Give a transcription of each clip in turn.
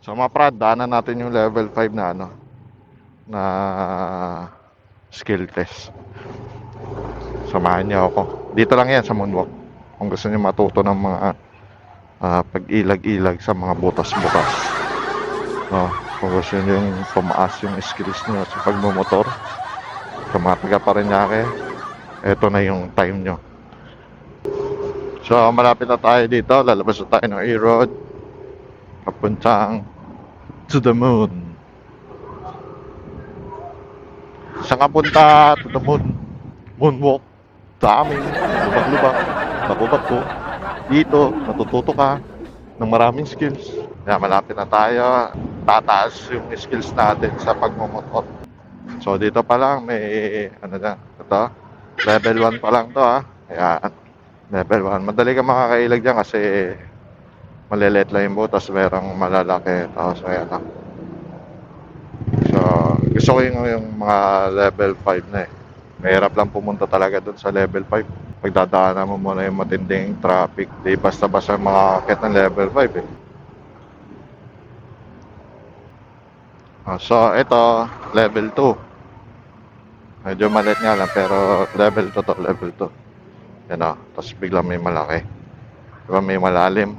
So mga prad, daanan natin yung level 5 na ano, na skill test. Samahan niyo ako. Dito lang yan sa Moonwalk. Kung gusto niyo matuto ng mga pag-ilag-ilag sa mga butas-butas. No, kung gusto niyo yung tumaas yung skills niyo sa pagmumotor, sa mga taga Parañaque, eto na yung time nyo. So malapit na tayo dito, lalabas na tayo ng A-Road papuntang to the moon. Saan ka punta? To the moon. Moonwalk. Sa amin, lubak-lubak, bako-bako. Dito, natututo ka ng maraming skills. Kaya malapit na tayo. Tataas yung skills natin sa pagmumotor. So dito pa lang may ano na, ito. Level 1 pa lang to ha. Ayan. Level 1. Madali ka makakailag dyan kasi malilit lang yung butas, merong malalaki. Tapos ayan lang. So gusto ko yung mga level 5 na eh. Mahirap lang pumunta talaga dun sa level 5. Pagdadaanan mo muna yung matinding traffic. Di basta-basta makakakit ng level 5 eh. So ito, level 2. Medyo maliit nga lang pero level 2 to, level 2. Yan o, tapos biglang may malaki. Diba may malalim.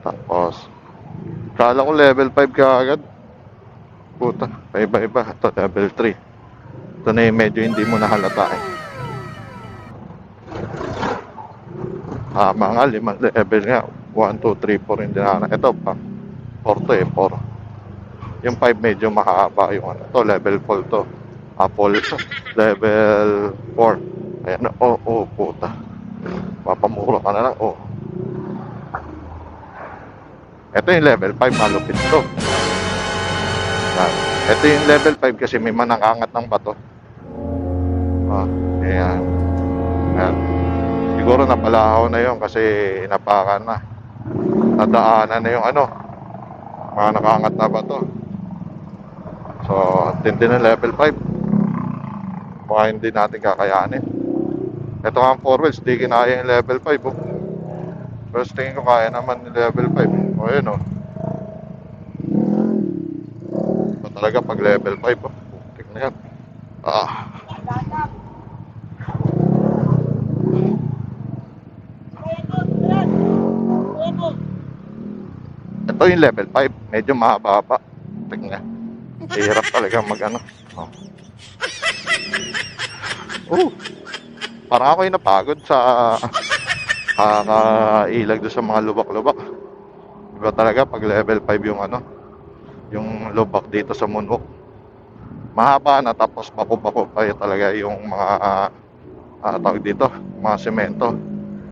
Tapos, kala ko level 5 ka agad. Puta, iba-iba. Ito, level 3. Ito na yung medyo hindi mo nahalata eh. Mga 5 level nga. 1, 2, 3, 4 yung dinaanan. Ito pa, 4 to eh, 4. Yung 5 medyo mahaba yung ano. Ito, level 4 to. Apple, level 4. Ayan, puta. Papamuro ka na lang, Ito yung level 5, malupit to. Yan. Ito yung level 5 kasi may manangangat ng bato. Ayan. Ayan. Siguro napalahaw na yun kasi inapakan na. Nadaanan na yung ano, mga nakangat na bato. So, tindi ng level 5. Baka hindi natin kakayanin. Ito nga ang 4 wheels, di kinaya yung level 5. First tingin ko kaya naman yung level 5. Ayun Ito talaga pag level 5. Tingnan yan. Ah. Ito yung level 5. Medyo mahaba-haba. Tingnan. Hirap talaga mag-ano. Parang ako yung napagod sa kakailag doon sa mga lubak-lubak. Iba talaga pag level 5 yung ano, yung lubak dito sa Moonwalk. Mahaba na tapos bako-bako pa talaga yung mga tawag dito, mga semento.